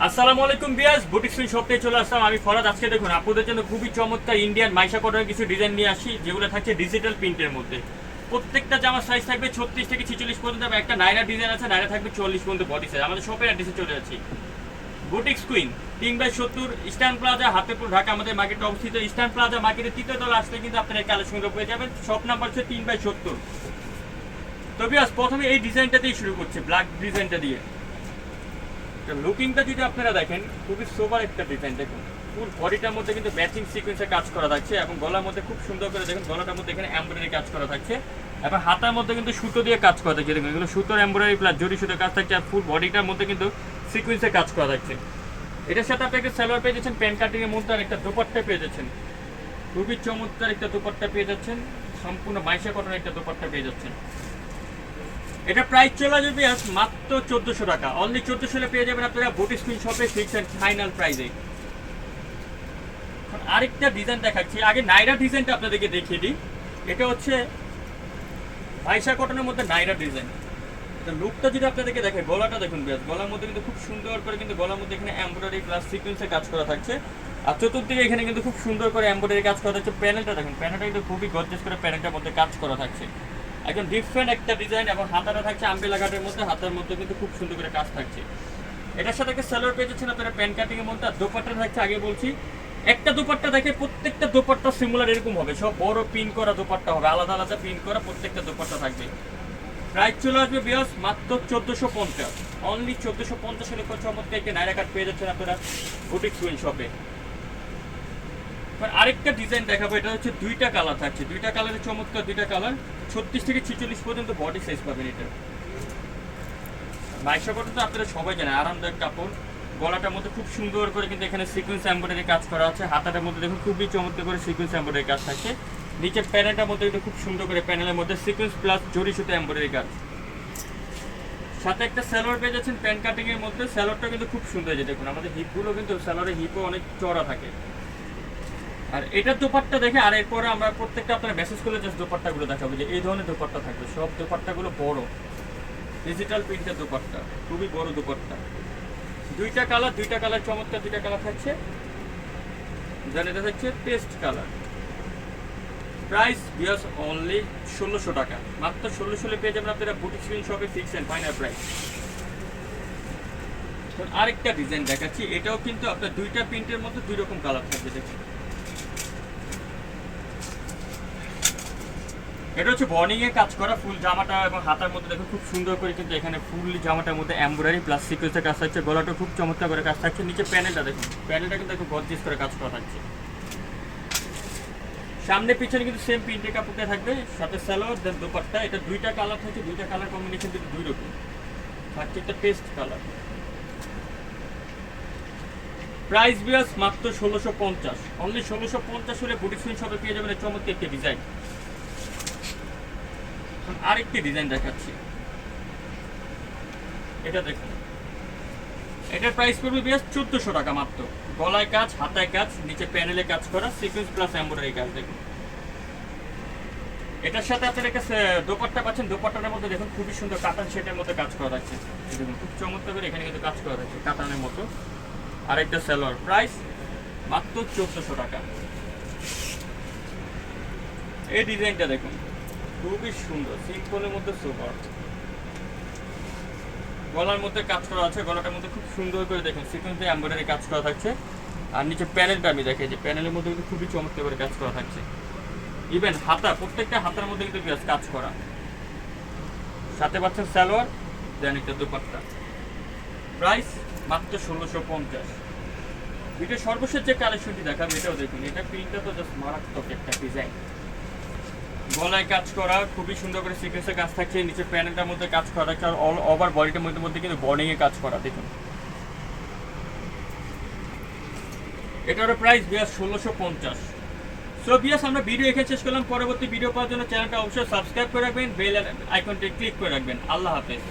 আসসালামু আলাইকুম বিয়াস, boutique swing shop থেকে চলে আসলাম আমি ফরাদ। আজকে দেখুন আপনাদের জন্য খুবই চমৎকার ইন্ডিয়ান মাইশা কটনের কিছু ডিজাইন নিয়ে আসি, যেগুলো থাকছে ডিজিটাল প্রিন্টের মধ্যে। প্রত্যেকটা জামার সাইজ থাকবে 36 থেকে 46 পর্যন্ত। একটা নাইরা ডিজাইন আছে, নাইরা থাকবে 40 পর্যন্ত বডি সাইজ। আমাদের শপের অ্যাড্রেসে চলে যাচ্ছি, Boutique Queen 3/70 Eastern Plaza, Hatepur, Dhaka. আমাদের মার্কেটে অবস্থিত। ইস্টার্ন প্লাজা মার্কেটের তৃতীয় তলা আসলে কিন্তু আপনারা এই কালেকশনগুলো পেয়ে যাবেন। শপ নাম্বার হচ্ছে 3/70। তো বিয়াস, প্রথমে এই ডিজাইনটা দিয়ে শুরু করছি, ব্ল্যাক ডিজাইনটা দিয়ে। লুকিংটা যদি আপনারা দেখেন, খুবই সোবার একটা ডিজাইন। দেখুন ফুল বডিটার মধ্যে কিন্তু ম্যাচিং সিকোয়েন্সে কাজ করা থাকছে, এবং গলার মধ্যে খুব সুন্দর করে দেখুন, গলাটার মধ্যে এখানে এমব্রয়ডারি কাজ করা থাকছে, এবং হাতার মধ্যে কিন্তু সুতো দিয়ে কাজ করা থাকছে। দেখুন এগুলো সুতোর এমব্রয়ডারি প্লাস জরি সুতো কাজ থাকছে, আর ফুল বডিটার মধ্যে কিন্তু সিকোয়েন্সে কাজ করা থাকছে। এটার সাথে আপনি একটা সালোয়ার পেয়ে যাচ্ছেন, প্যান্ট কাটিং এর মধ্যে, আর একটা দোপাট্টা পেয়ে যাচ্ছেন। খুবই চমৎকার একটা দোপাট্টা পেয়ে যাচ্ছেন, সম্পূর্ণ মাইশা কটনের একটা দোপাট্টা পেয়ে যাচ্ছেন। এটা প্রাইস চলে যাবে মাত্র 1400 টাকা। অনলি 1400 পেয়ে যাবেন আপনারা বুটিক কুইন শপে, ফিক্স এন্ড ফাইনাল প্রাইসে। আরেকটা ডিজাইন দেখাচ্ছি, আগে নাইরা ডিজাইনটা আপনাদেরকে দেখিয়ে দিই। এটা হচ্ছে মাইশা কটনের মধ্যে নাইরা ডিজাইন। লুকটা যদি আপনাদেরকে দেখে, গলাটা দেখুন বেশ, গলার মধ্যে কিন্তু খুব সুন্দর করে কিন্তু গলার মধ্যে এখানে এমব্রয়ডারি প্লাস সিকোয়েন্সে কাজ করা থাকছে, আর চতুর্দিকে এখানে কিন্তু খুব সুন্দর করে এমব্রয়ডারি কাজ করা থাকছে। প্যানেলটা দেখুন, প্যানেলটা কিন্তু খুবই গর্জিয়াস করে প্যানেলটার মধ্যে কাজ করা থাকছে, একদম ডিফারেন্ট একটা ডিজাইন। এবং হাতাটা থাকছে আম্বেলা কাটের মধ্যে, হাতার মধ্যে কিন্তু খুব সুন্দর করে কাজ থাকছে। এটার সাথে একটা সালোয়ার পেয়ে যাচ্ছেন আপনারা প্যান্ট কাটিং এর মধ্যে, আর দোপাট্টা থাকছে। আগে বলছি, একটা দোপাট্টা দেখে প্রত্যেকটা দোপাট্টা সিমিলার এরকম হবে, সব বড় পিন করা দোপাট্টা হবে, আলাদা আলাদা পিন করা প্রত্যেকটা দোপাট্টা থাকবে। প্রাইস চলে আসবে বিয়াস মাত্র 1450। অনলি 1450 এর উপর চমৎকার একটা নাইরা কাট পেয়ে যাচ্ছেন আপনারা বুটিক সুইন শপে। আরেকটা ডিজাইন দেখাবো, এটা হচ্ছে দুইটা কালার থাকছে, দুইটা কালারের চমৎকার দুইটা কালার। 36 থেকে 46 পর্যন্ত বডি সাইজ পাবেন এটা। মাইশা কটন তো আপনারা সবাই জানেন, আরামদায়ক কাপড়। গলাটার মধ্যে খুব সুন্দর করে কিন্তু এখানে সিকোয়েন্স এমব্রয়ডারি কাজ করা আছে, হাতাটার মধ্যে দেখুন খুবই চমৎকার করে সিকোয়েন্স এমব্রয়ডারি কাজ থাকছে। নিচের প্যানেলটার মধ্যে কিন্তু খুব সুন্দর করে প্যানেলের মধ্যে সিকোয়েন্স প্লাস জরি সুতো এমব্রয়ডারি কাজ। সাথে একটা সালোয়ার পেয়ে যাচ্ছেন প্যান্ট কাটিং এর মধ্যে। সালোয়ারটা কিন্তু খুব সুন্দর হয়েছে, দেখুন আমাদের হিপগুলো কিন্তু সালোয়ারের হিপও অনেক চড়া থাকে। আর এটার দোপাট্টা দেখে, আর এরপরে আমরা প্রত্যেকটা আপনারা মেসেজ করলে জাস্ট দোপাট্টাগুলো দেখাবো, যে এই ধরনের দোপাট্টা থাকবে। সব দোপাট্টাগুলো বড় ডিজিটাল প্রিন্টের দোপাট্টা, খুবই বড় দোপাট্টা। দুইটা কালার চমৎকার দুইটা কালার থাকছে। দেন এটা থাকছে পেস্ট কালার। প্রাইস বিয়াস অনলি 1600 টাকা। মাত্র 1600 পেয়ে যাবেন আপনারা বুটিক সুইং শপে, ফিক্স এন্ড ফাইনাল প্রাইস। আরেকটা ডিজাইন দেখাচ্ছি, এটাও কিন্তু আপনার দুইটা প্রিন্টের মধ্যে দুই রকম কালার থাকবে। দেখুন এটা হচ্ছে বর্নিং এ কাজ করা ফুল জামাটা, এবং হাতার মধ্যে দেখুন খুব সুন্দর করে কিন্তু এখানে ফুল জামাটার মধ্যে এমব্রয়ডারি প্লাস সিকোয়েন্সের কাজ থাকছে। গলাটা খুব চমৎকার করে কাজ থাকছে। নিচে প্যানেলটা দেখুন, প্যানেলটা কিন্তু একটু গর্জিয়াস করে কাজ করা থাকছে। সামনে পিছনে কিন্তু সেম প্রিন্টের কাপড়টা থাকবে, সাথে সালোয়ার দেন দোপাট্টা। এটা দুইটা কালার থাকছে, দুইটা কালার কম্বিনেশন কিন্তু দুই রকম থাকছে। একটা পেস্ট কালার। প্রাইস বিয়াস মাত্র 1650। অনলি 1650 হলে বুটিক সুইং শপে পেয়ে যাবেন চমৎকার একটা ডিজাইন। আরেকটি ডিজাইন দেখাচ্ছি, এটা দেখুন। এটার প্রাইস পড়বে বিয়াস 1400 টাকা মাত্র। গলায় কাজ, হাতায় কাজ, নিচে প্যানেলে কাজ করা, সিকোয়েন্স প্লাস এমব্রয়ডারি কাজ। দেখুন এটার সাথে আপনার একটা দোপাট্টা পাচ্ছেন। দোপাট্টার মধ্যে দেখুন খুবই সুন্দর কাতান সেটের মধ্যে কাজ করা থাকছে। দেখুন খুব চমৎকার করে এখানে কিন্তু কাজ করা থাকছে কাতানের মতো। আরেকটা সালোয়ার, প্রাইস মাত্র 1400 টাকা। এই ডিজাইনটা দেখুন খুবই সুন্দর, সিম্পলের মধ্যে সুপার। গলার মধ্যে কাজ করা আছে, গলাটার মধ্যে খুব সুন্দর করে দেখুন সিকোয়েন্স দিয়ে এমব্রয়ডারি কাজ করা থাকছে। আর নিচে প্যানেলটা আমি দেখে, যে প্যানেলের মধ্যে কিন্তু খুবই চমৎকার করে কাজ করা থাকছে। ইভেন হাতা, প্রত্যেকটা হাতার মধ্যে কিন্তু কাজ করা। সাথে পাচ্ছেন সালোয়ার, দেন একটা দোপাট্টা। প্রাইস মাত্র 1650। ভিডিও সর্বশেষ যে কালেকশনটি দেখাবে এটাও দেখুন। এটা প্রিন্টটা তো জাস্ট মারাত্মক একটা ডিজাইন। গলায় কাজ করা, খুবই সুন্দর করে সিকোয়েন্সের কাজ থাকছে। নিচে প্যানেলটার মধ্যে কাজ করা থাকছে, আর অল ওভার বডিটার মধ্যে কিন্তু বর্ডিং এ কাজ করা। দেখুন এটার প্রাইস বিয়াস 1650। সো বিয়াস, আমরা ভিডিও এখানে শেষ করলাম। পরবর্তী ভিডিও পাওয়ার জন্য চ্যানেলটা অবশ্যই সাবস্ক্রাইব করে রাখবেন, বেল আইকনটি ক্লিক করে রাখবেন। আল্লাহ হাফেজ।